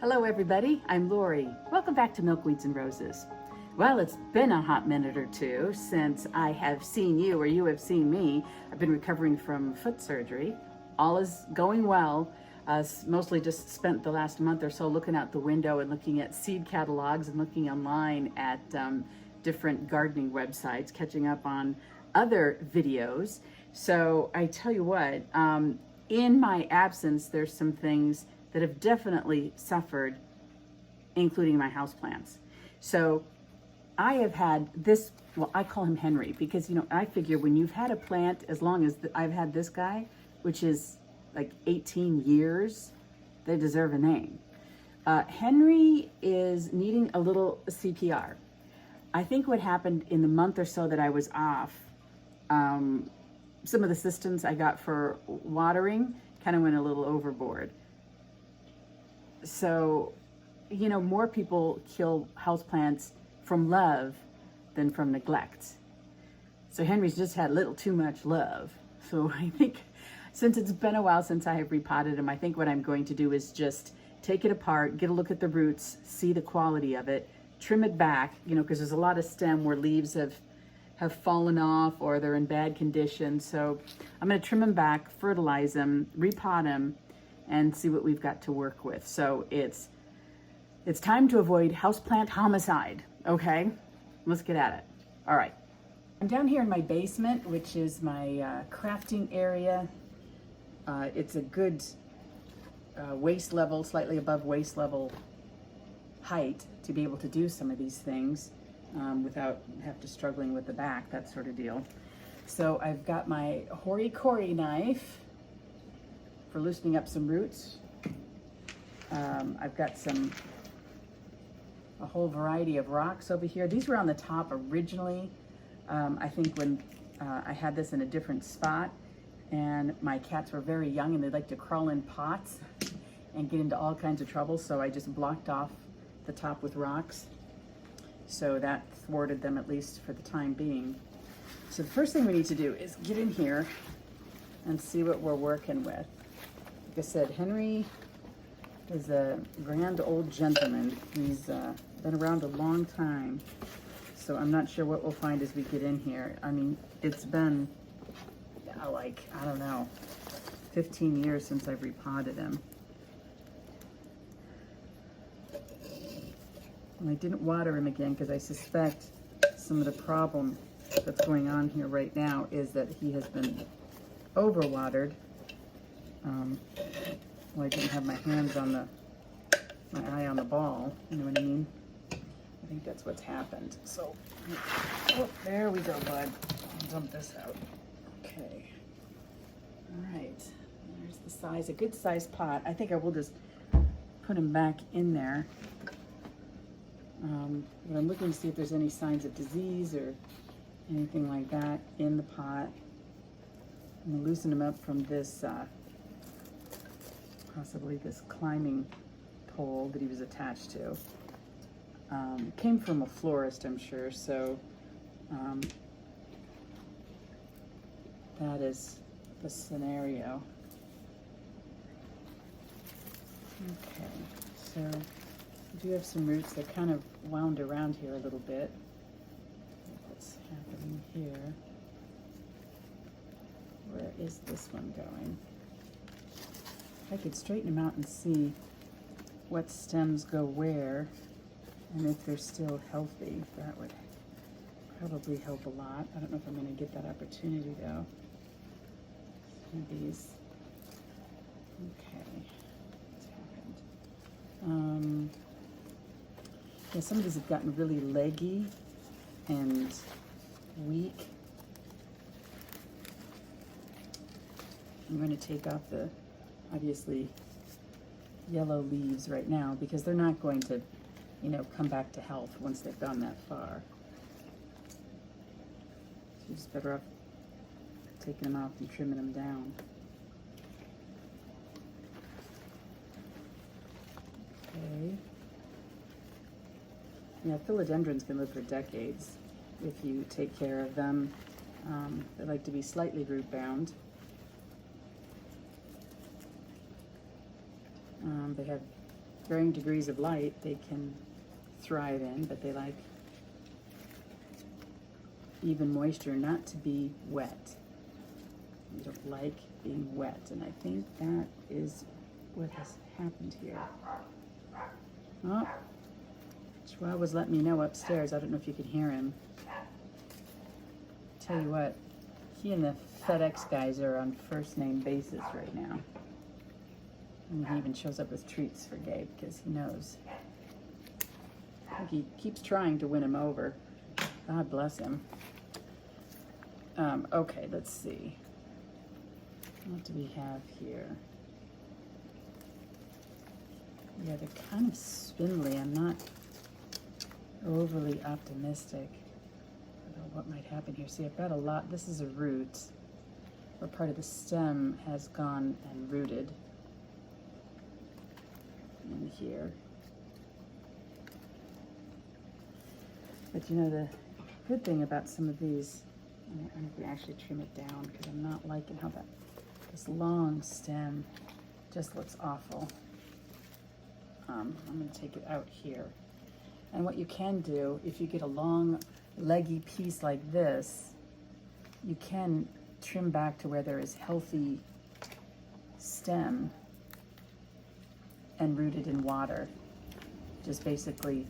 Hello everybody, I'm Lori. Welcome back to Milkweeds and Roses. Well, it's been a hot minute or two since I have seen you or you have seen me. I've been recovering from foot surgery. All is going well. Mostly just spent the last month or so looking out the window and looking at seed catalogs and looking online at different gardening websites, catching up on other videos. So I tell you what, in my absence, there's some things that have definitely suffered, including my houseplants. So I have had this, well, I call him Henry because, I figure when you've had a plant as long as I've had this guy, which is like 18 years, they deserve a name. Henry is needing a little CPR. I think what happened in the month or so that I was off, some of the systems I got for watering kind of went a little overboard. So, more people kill houseplants from love than from neglect. So Henry's just had a little too much love. So I think since it's been a while since I have repotted him, I think what I'm going to do is just take it apart, get a look at the roots, see the quality of it, trim it back, because there's a lot of stem where leaves have fallen off or they're in bad condition. So I'm going to trim them back, fertilize them, repot them, and see what we've got to work with. So it's time to avoid houseplant homicide, okay? Let's get at it. All right. I'm down here in my basement, which is my crafting area. It's a good waist level, slightly above waist level height to be able to do some of these things without have to struggling with the back, that sort of deal. So I've got my hori-kori knife for loosening up some roots. I've got a whole variety of rocks over here. These were on the top originally. I think when I had this in a different spot, and my cats were very young and they like to crawl in pots and get into all kinds of trouble, so I just blocked off the top with rocks. So that thwarted them, at least for the time being. So the first thing we need to do is get in here and see what we're working with. Like I said, Henry is a grand old gentleman. He's been around a long time, so I'm not sure what we'll find as we get in here. I mean, it's been like, I don't know, 15 years since I've repotted him. And I didn't water him again because I suspect some of the problem that's going on here right now is that he has been overwatered. Well, I didn't have my hands on my eye on the ball, you know what I mean? I think that's what's happened. So, oh, there we go, bud. I'll dump this out. Okay. All right. There's the size, a good sized pot. I think I will just put him back in there. But I'm looking to see if there's any signs of disease or anything like that in the pot. I'm gonna loosen him up from this, possibly this climbing pole that he was attached to. Came from a florist, I'm sure, so that is the scenario. Okay, so we do have some roots that kind of wound around here a little bit. What's happening here? Where is this one going? I could straighten them out and see what stems go where and if they're still healthy. That would probably help a lot. I don't know if I'm going to get that opportunity though. Some of these. Okay. What's happened? Yeah, some of these have gotten really leggy and weak. I'm going to take off the, obviously, yellow leaves right now because they're not going to, come back to health once they've gone that far. So you're just better off taking them off and trimming them down. Okay. Yeah, philodendrons can live for decades if you take care of them. They like to be slightly root bound. They have varying degrees of light they can thrive in, but they like even moisture, not to be wet. You don't like being wet, and I think that is what has happened here. Oh, Chihuahua's letting me know upstairs. I don't know if you could hear him. Tell you what, he and the FedEx guys are on first name basis right now. And he even shows up with treats for Gabe because he knows. I think he keeps trying to win him over. God bless him. Okay, let's see. What do we have here? Yeah, they're kind of spindly. I'm not overly optimistic about what might happen here. See, I've got a lot. This is a root, or part of the stem has gone and rooted in here. But you know, the good thing about some of these, I'm going to actually trim it down because I'm not liking how this long stem just looks awful. I'm going to take it out here. And what you can do, if you get a long leggy piece like this, you can trim back to where there is healthy stem and root it in water. Just basically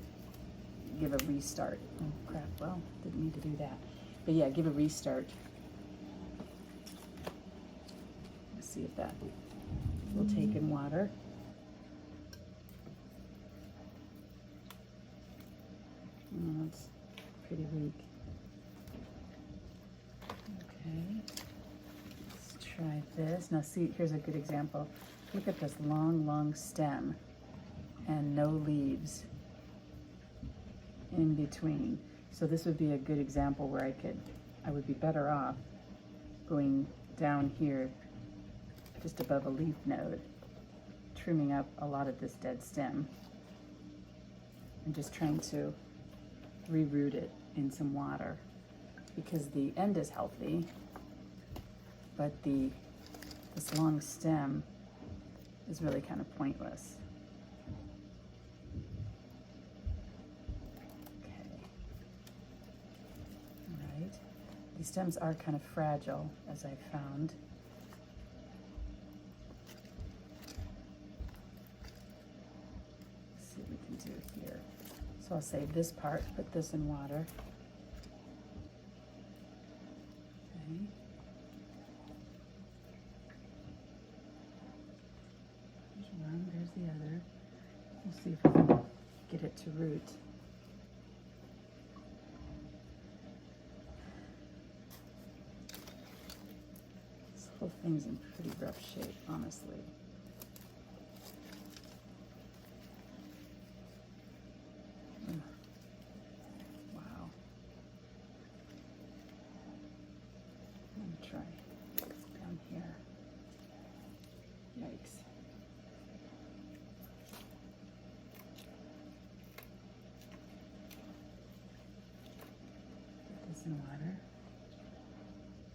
give a restart. Oh crap, well, didn't need to do that. But yeah, give a restart. Let's see if that will take in water. Oh, it's pretty weak. Okay, let's try this. Now see, here's a good example. Look at this long, long stem and no leaves in between. So this would be a good example where I would be better off going down here just above a leaf node, trimming up a lot of this dead stem and just trying to reroot it in some water, because the end is healthy, but this long stem is really kind of pointless. These stems are kind of fragile, as I found. Let's see what we can do here. So I'll save this part, put this in water. Okay. There's one, there's the other. We'll see if we can get it to root. This whole thing's in pretty rough shape, honestly. Wow. Let me try down here. Yikes. Put this in water.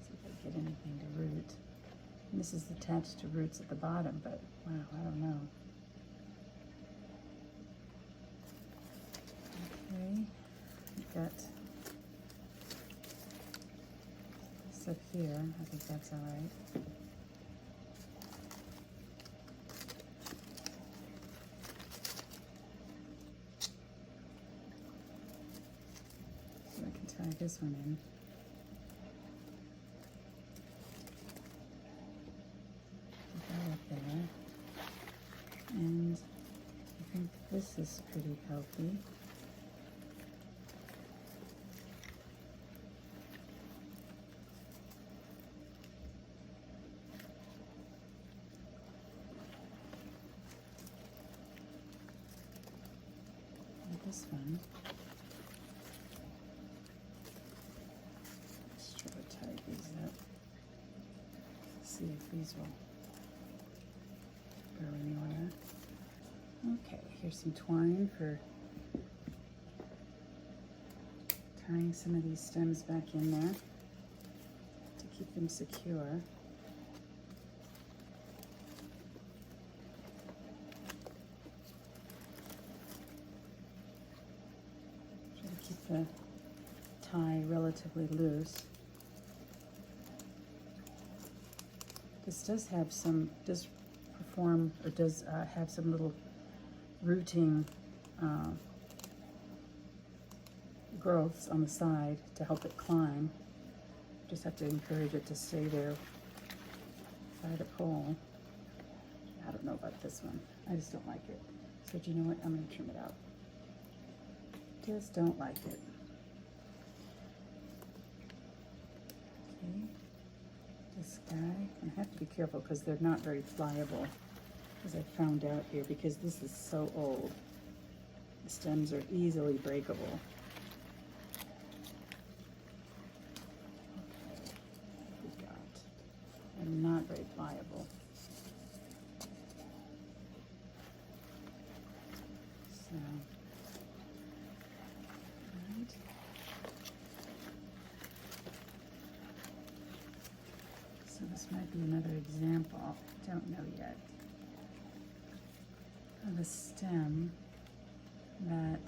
See if I get anything to root. And this is attached to roots at the bottom, but wow, I don't know. Okay, we've got this up here. I think that's all right. So I can tie this one in. And I think this is pretty healthy. And this one. Let's try to tie these up. See if these will go anywhere. Okay, here's some twine for tying some of these stems back in there to keep them secure. keep the tie relatively loose. This does have some, does have some little rooting growths on the side to help it climb. Just have to encourage it to stay there by the pole. I don't know about this one. I just don't like it. So do you know what? I'm going to trim it out. Just don't like it. Okay. This guy, I have to be careful because they're not very pliable, as I found out here, because this is so old. The stems are easily breakable. And not very pliable. So, right. So this might be another example, don't know yet, of a stem that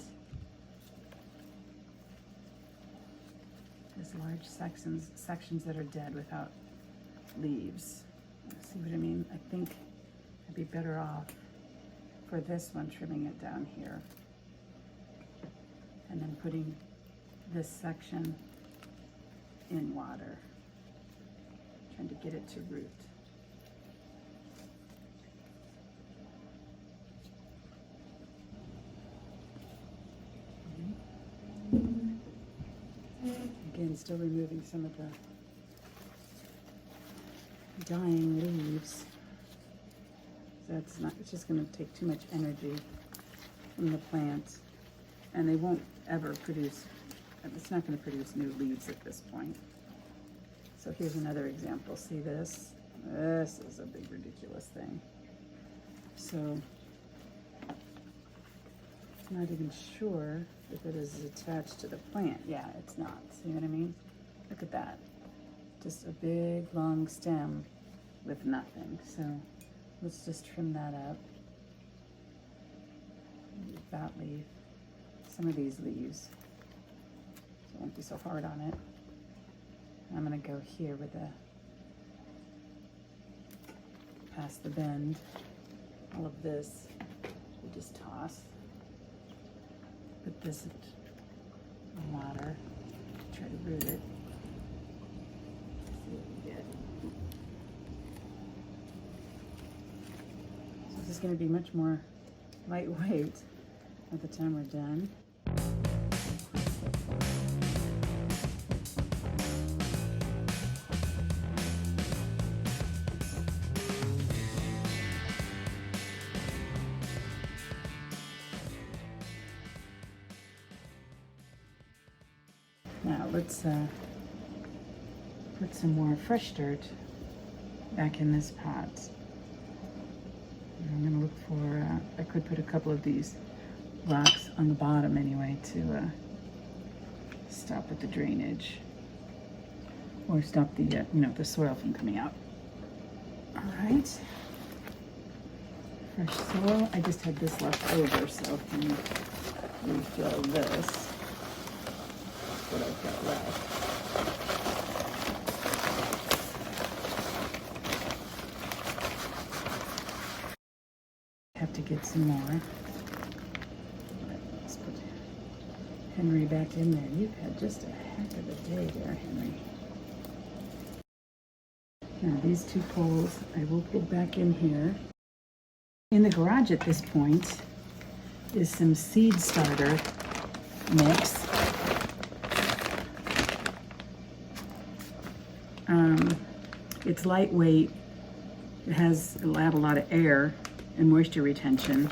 has large sections that are dead without leaves. See what I mean? I think I'd be better off for this one trimming it down here and then putting this section in water, trying to get it to root. Again, still removing some of the dying leaves. That's not, it's just going to take too much energy from the plant, and they won't ever produce, it's not going to produce new leaves at this point. So here's another example. See this? This is a big ridiculous thing. So I'm not even sure if it is attached to the plant. Yeah, it's not. See what I mean? Look at that. Just a big long stem with nothing. So let's just trim that up. Leave that leaf. Some of these leaves. So it won't be so hard on it. I'm gonna go here with the past the bend. All of this we just toss. Put this in water. Try to root it. So this is going to be much more lightweight by the time we're done. Now let's put some more fresh dirt back in this pot. And I'm gonna look for, I could put a couple of these rocks on the bottom anyway to stop with the drainage, or stop the, you know, the soil from coming out. All right, fresh soil. I just had this left over, so I'm gonna refill this. That's what I've got left. Have to get some more. Let's put Henry back in there. You've had just a heck of a day there, Henry. Now these two poles I will put back in here. In the garage at this point is some seed starter mix. It's lightweight. It'll add a lot of air and moisture retention,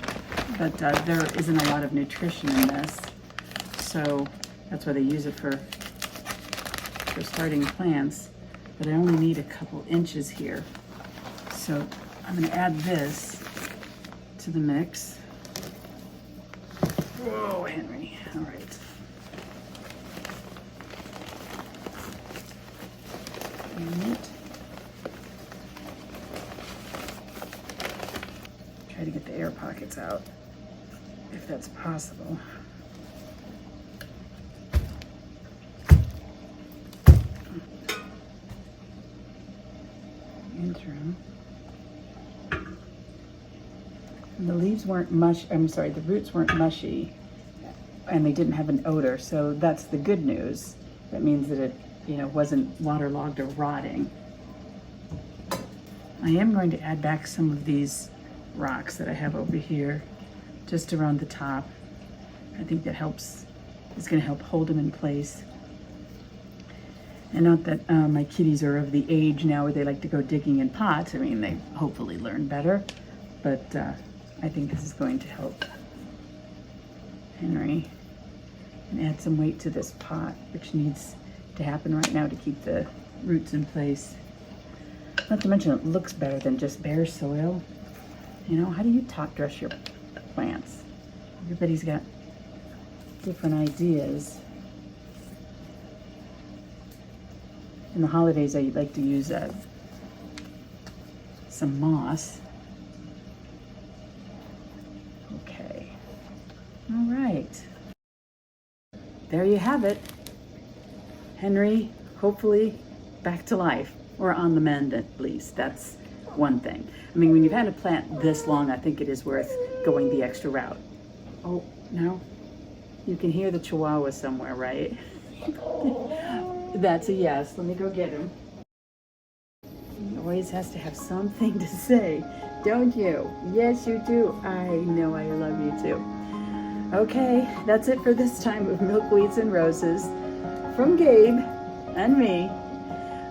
but there isn't a lot of nutrition in this, so that's why they use it for starting plants. But I only need a couple inches here, so I'm going to add this to the mix. Whoa, Henry! All right. Try to get the air pockets out, if that's possible. mushroom. And the leaves weren't the roots weren't mushy, and they didn't have an odor, so that's the good news. That means that it, wasn't waterlogged or rotting. I am going to add back some of these rocks that I have over here, just around the top. I think that is going to help hold them in place. And not that my kitties are of the age now where they like to go digging in pots. I mean, they hopefully learn better, but I think this is going to help Henry and add some weight to this pot, which needs to happen right now to keep the roots in place. Not to mention it looks better than just bare soil. How do you top dress your plants? Everybody's got different ideas. In the holidays, I like to use some moss. Okay. All right. There you have it. Henry, hopefully back to life, or on the mend at least. That's one thing. I mean, when you've had a plant this long, I think it is worth going the extra route. Oh, no? You can hear the Chihuahua somewhere, right? That's a yes. Let me go get him. He always has to have something to say, don't you? Yes, you do. I know I love you too. Okay, that's it for this time of Milkweeds and Roses from Gabe and me.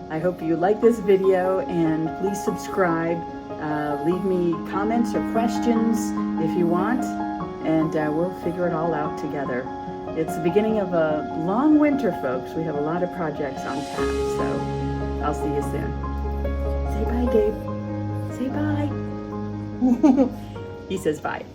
I hope you like this video, and please subscribe. Leave me comments or questions if you want, and we'll figure it all out together. It's the beginning of a long winter, folks. We have a lot of projects on tap, so I'll see you soon. Say bye, Gabe. Say bye. He says bye.